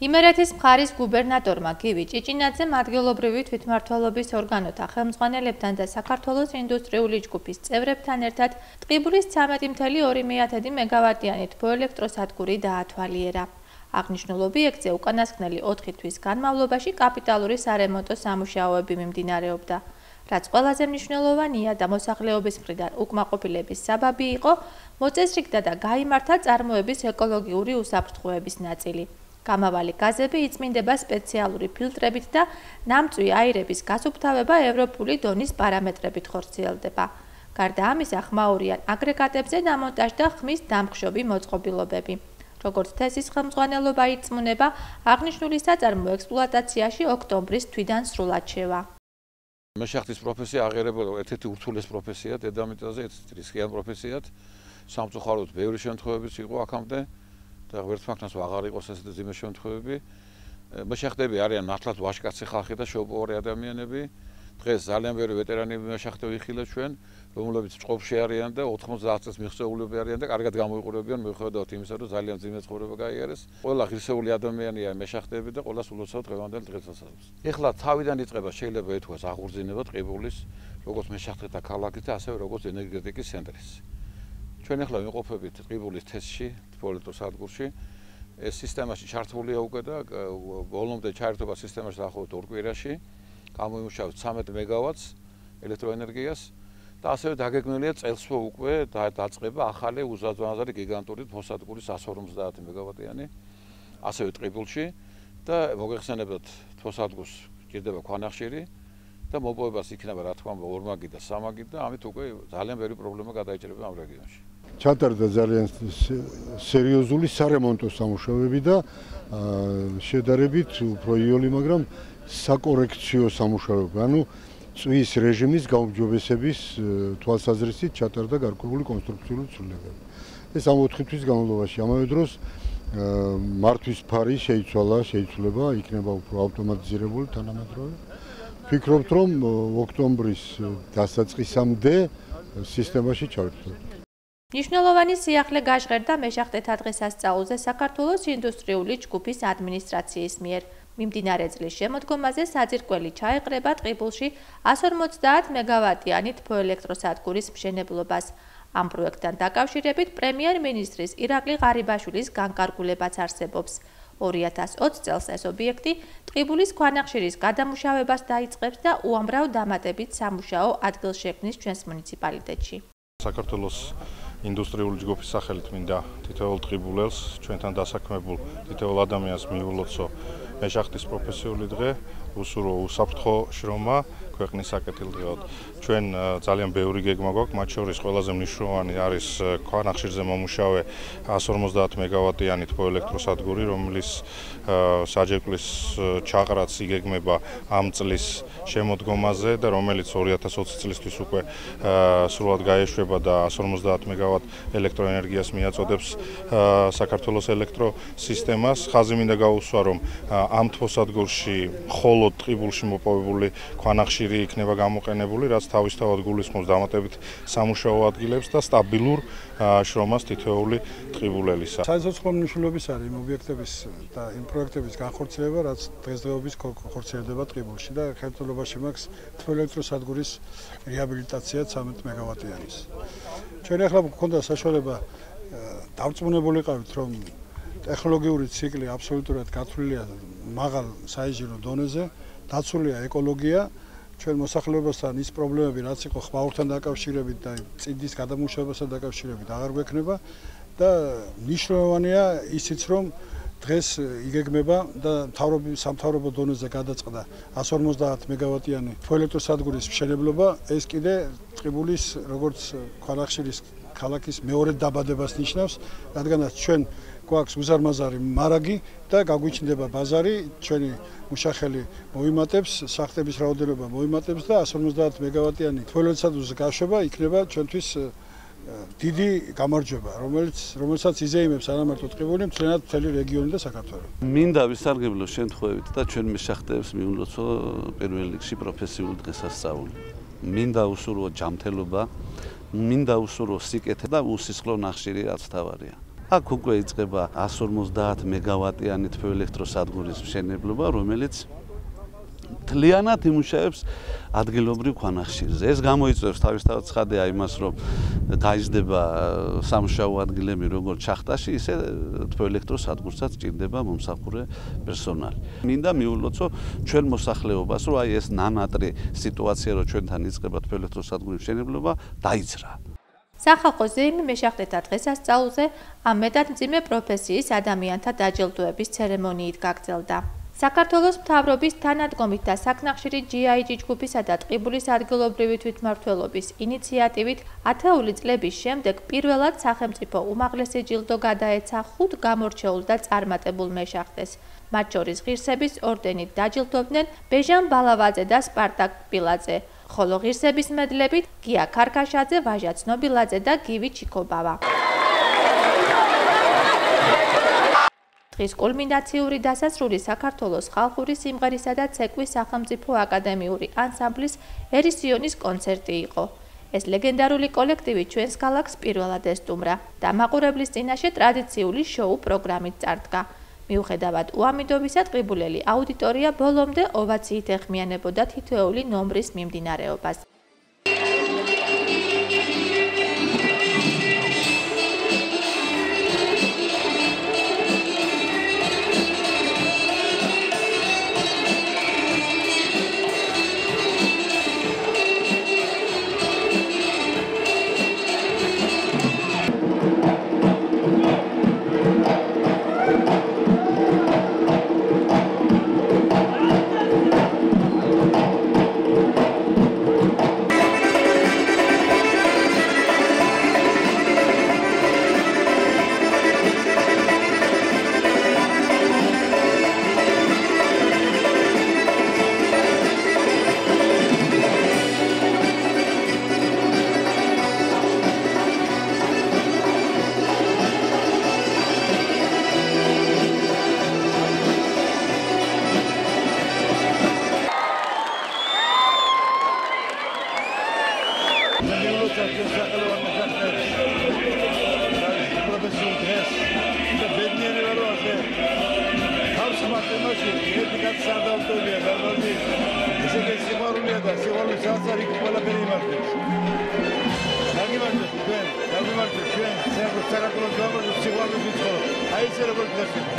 იმერეთის მხარის გუბერნატორმა გივი ჭიჭინაძემ ადგილობრივი თვითმმართველობის ორგანოთა ხელმძღვანელებთან და საქართველოს ინდუსტრიული ჯგუფის წევრებთან ერთად ტყიბულის 13.2 მეგავატიანი თბოელექტროსადგური დაათვალიერა. აღნიშნულ ობიექტზე უკანასკნელი 4 თვის განმავლობაში კაპიტალური სარემონტო სამუშაოები მიმდინარეობდა. რაც ყველაზე მნიშვნელოვანია და მოსახლეობის მხრიდან უკმაყოფილების საბაბი იყო, მოწესრიგდა და გაიმართა წარმოების ეკოლოგიური უსაფრთხოების ნაწილი. გამავალი გაზები იწმინდება სპეციალური ფილტრებით და ნამწვი აირების გასუფთავება ევროპული დონის პარამეტრებით ხორციელდება. გარდა ამისა, ხმაურიან აგრეგატებზე დამონტაჟდა ხმის დამხშობი მოწყობილობები. როგორც თესის ხელმძღვანელობა ირწმუნება, აღნიშნული საწარმო ექსპლუატაციაში ოქტომბრის თვიდან სრულად შევა. მეშახტის პროფესია აღიარებოდა ერთ-ერთი ურთულეს პროფესია დედამიწაზე, ერთ-ერთი რისკიან პროფესიად. სამწუხაროდ ბევრი შემთხვევებიც იყო აქამდე. და ღმერთმაგნას აღარ იყოს ესეთი ძიმე შემთხვევები. მეშახტები არიან მართლაც ვაჟკაცი ხალხი და შეუპოვარი ადამიანები. დღეს ძალიან ბევრი ვეტერანი მეშახტები იხილეთ ჩვენ, რომლებიც წყობაში არიან და 90 წელს მიღწეულები არიან და კარგად გამოიყურებიან მიუხედავად იმისა, რომ ძალიან ძიმე ცხოვრება გაიარეს. ყველა ღირსეული ადამიანია მეშახტები და ყველას ულოცავთ დღევანდელ დღესასწაულს. ეხლა თავიდან იწყება შეიძლება ეთქვას აღორძინება ტყიბულის როგორც მეშახტეთა ქალაქის და ასევე როგორც ენერგეტიკის ცენტრის. ჩვენ ახლა ვიმყოფებით ტყიბულის თესში, თბოელექტროსადგურში. ეს სისტემაში ჩართულია უკვე და ბოლომდე ჩაერთობა სისტემაში დაახლოებით 2 კვირაში. გამოიმუშავებს 13 მეგავატს ელექტროენერგიას და ასევე დაგეგმილია წელსვე უკვე დაწყება ახალი უზადვანაზარი გიგანტური თბოსადგური 150 მეგავატიანი ასევე ტყიბულში და მოგეხსენებათ თბოსადგურს ჭირდება ქვანახშირი და მოპოვებას იქნება რა თქმა უნდა ორმაგი და სამაგი და ამით უკვე ძალიან ბევრი პრობლემა გადაიჭრება ამ რეგიონში. ჩატარდა ძალიან სერიოზული სარემონტო სამუშაოები და შედარებით უფრო იოლი, მაგრამ საკორექციო სამუშაოები, ანუ წვის რეჟიმის გაუმჯობესების თვალსაზრისით ჩატარდა გარკვეული კონსტრუქციული ცვლილებები. ეს ამ 4 თვის განმავლობაში ამავე დროს მართვის ფარი შეიცვალა, იქნება უფრო ავტომატიზირებული თანამედროვე. ვფიქრობთ, რომ ოქტომბრის დასაწყისამდე სისტემაში ჩავერთვით. მნიშვნელოვანი სიახლე გაჟღერდა მეშახტეთა დღესასწაულზე საქართველოს ინდუსტრიული ჯგუფის ადმინისტრაციის მიერ. მიმდინარე წლის შემოდგომაზე საძირკველი ჩაეყრება ტყიბულში 150 მეგავატიანი თბოელექტროსადგურის მშენებლობას. ამ პროექტთან დაკავშირებით პრემიერ-მინისტრის ირაკლი ღარიბაშვილის განკარგულებაც არსებობს. 2020 წელს ეს ობიექტი ტყიბულის ქვანახშირის გადამუშავებას დაიწყებს და უამრავ დამატებით სამუშაო ადგილს შექმნის ჩვენს მუნიციპალიტეტში. საქართველოს ინდუსტრიული ჯგუფის სახელით მინდა თითოეულ ტყიბულელს, ჩვენთან დასაქმებულ თითოეულ ადამიანს მიულოცო მეშახტის პროფესიული დღე, უსურო უსაფრთხო შრომა ქვეყნის საკეთილდღეოდ. ჩვენ ძალიან ბევრი გეგმა გვაქვს, მათ შორის ყველაზე მნიშვნელოვანი არის ქვანახშირზე მომუშავე 150 მეგავატიანი თბოელექტროსადგური, რომლის საჯეკვლის ჩაყრაც იგეგმება ამ წლის შემოდგომაზე და რომელიც 2020 წლისთვის უკვე სრულად გაეშვება და 150 მეგავატ ელექტროენერგიას მიაწოდებს საქართველოს ელექტროსისტემას. ხაზი მინდა გაუსვა, რომ ამ თბოსადგურში მხოლოდ ტყიბულში მოპოვებული ქვანახშირი იქნება გამოყენებული, რაც თავისთავად გულისხმობს დამატებით სამუშაო ადგილებს და სტაბილურ შრომას თითოეული ტყიბულელისა. საერთო მნიშვნელობის არის იმ ობიექტების და იმ პროექტების განხორციელება, რაც დღესდღეობით ხორციელდება ტყიბულში და ხელმძღვანელობაში მაქვს თბოელექტროსადგურის რეაბილიტაცია 13 მეგავატიანის. ჩვენ ახლა გვქონდა საშუალება დავწმუნებულიყავით, რომ ტექნოლოგიური ციკლი აბსოლუტურად გათვლილია მაღალ საინჟინრო დონეზე, დაცულია ეკოლოგია, ჩვენ მოსახლეობასთან ის პრობლემები, რაც იყო ხმაურთან დაკავშირებით და წიდის გადამუშავებასთან დაკავშირებით აღარ გვექნება და მნიშვნელოვანია ისიც, რომ დღეს იგეგმება და სამთავრობო დონეზე გადაწყდა 150 მეგავატიანი თბოელექტროსადგურის მშენებლობა, ეს კიდე ტყიბულის როგორც ქვანახშირის ქალაქის მეორე დაბადებას ნიშნავს, რადგანაც ჩვენ გვაქვს უზარმაზარი მარაგი და გაგვიჩნდება ბაზარი, ჩვენი მუშახელი მოიმატებს, შახტების რაოდენობა მოიმატებს და 150 მეგავატიანი თბოელექტროსადგურზე გაშვება იქნება ჩვენთვის დიდი გამარჯვება, რომელსაც იზეიმებს არა მარტო ტყიბული, მთლიანად მთელი რეგიონი და საქართველო. მინდა ვისარგებლო შემთხვევით და ჩვენ მეშახტეებს მიულოცო პირველ რიგში პროფესიული დღესასწაული. მინდა უსურვო ჯანმრთელობა, მინდა უსურვო სიკეთე და უსისხლო ნახშირი, რაც თავარია. აქ უკვე იწყება 150 მეგავატიანი თბოელექტროსადგურის მშენებლობა, რომელიც მთლიანად იმუშავებს ადგილობრივ ქვანახშირზე. ეს გამოიწვევს თავისთავად ცხადია იმას, რომ გაიზრდება სამუშაო ადგილები როგორც შახტაში, ისე თბოელექტროსადგურსაც ჭირდება მომსახურე პერსონალი. მინდა მიულოცო ჩვენ მოსახლეობას, რომ აი ეს ნანატრი სიტუაცია, რომ ჩვენთან იწყება თბოელექტროსადგურის მშენებლობა, დაიძრა. სახალხო ზეიმი მეშახტეთა დღესასწაულზე ამ მეტად მძიმე პროფესიის ადამიანთა დაჯილდოების ცერემონიით გაგრძელდა. საქართველოს მთავრობის თანადგომით და საკნახშირი GIG ჯგუფისა და ტყიბულის ადგილობრივი თვითმმართველობის ინიციატივით ათეული წლების შემდეგ პირველად სახელმწიფო უმაღლესი ჯილდო გადაეცა 5 გამორჩეულ და წარმატებულ მეშახტეს. მათ შორის ღირსების ორდენით დაჯილდოვდნენ ბეჟან ბალავაძე და სპარტაკ პილაძე, ხოლო ღირსების მედლებით გია ქარქაშაძე, ვაჟა ცნობილაძე და გივი ჩიქობავა. დღის კულმინაციური დასასრული საქართველოს ხალხური სიმღერისა და ცეკვის სახელმწიფო აკადემიური ანსამბლის ერისიონის კონცერტი იყო. ეს ლეგენდარული კოლექტივი ჩვენს ქალაქს პირველად ესტუმრა და მაყურებლის წინაშე ტრადიციული შოუ პროგრამით წარდგა. მიუხედავად უამიდობისა, ტყიბულელი აუდიტორია ბოლომდე ოვაციით ეხმიანებოდა თითოეული ნომრის მიმდინარეობას.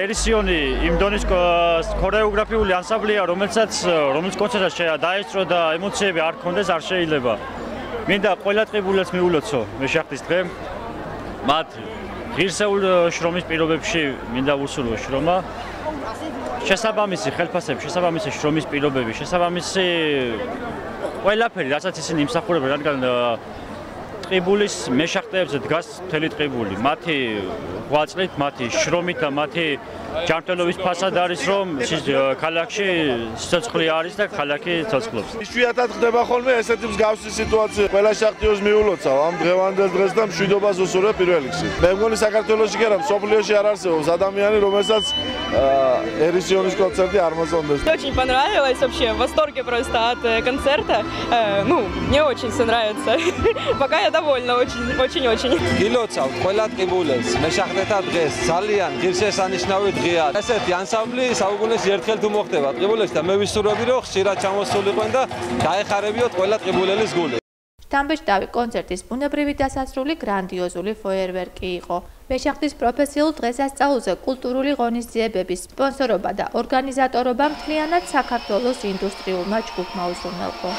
ერისიონი იმ დონის ქორეოგრაფიული ანსამბლია, რომელიც კონცერტს დაესწრო და ემოციები არ ქონდეს, არ შეიძლება. მინდა ყველა ტყიბულელს მიულოცო მეშახტის დღე. მათ ღირსეულ შრომის პირობებში მინდა უსურვო შრომა. შესაბამისი ხელფასები, შესაბამისი შრომის პირობები, შესაბამისი ყველაფერი, რასაც ისინი იმსახურებენ, რადგან ტყიბულის მეშახტეებზე დგას მთელი ტყიბული. მათი ღვაწლით, მათი შრომით და მათი ჯანმრთელობის ფასად არის, რომ ქალაქში სიცოცხლე არის და ქალაქი ცოცხლობს. იშვიათად ხდება ხოლმე ესეთი მსგავსი სიტუაცია. ყველა შახტიოს მიულოცავ ამ დღევანდელ დღეს და მშვიდობას უსურვებ პირველ რიგში. მე მგონი საქართველოში კი არა, მსოფლიოში არ არსებობს ადამიანი, რომელსაც эрисионის концерты არ მოსწონდეს. Очень понравилось вообще, в восторге просто от концерта. Мне очень все нравится. Пока я довольна очень. გილოცავთ ყველა ტყიბულელს მეშახტეთა დღეს. ძალიან ღირსშესანიშნავი დღეა. ესეთი ანსამბლი საუკუნეში ერთხელ თუ მოხდება ტყიბულებში და მე ვისურვები, რომ ხშირად ჩამოსულიყვენ და გაეხარებიოთ ყველა ტყიბულელის გული. შთამბეჭდავი კონცერტის ბუნებრივი დასასრული გრანდიოზული ფოიერვერკი იყო. მეშახტის პროფესიულ დღესასწაულზე კულტურული ღონისძიებების სპონსორობა და ორგანიზატორობა მთლიანად საქართველოს ინდუსტრიულმა ჯგუფმა უზრუნველყო.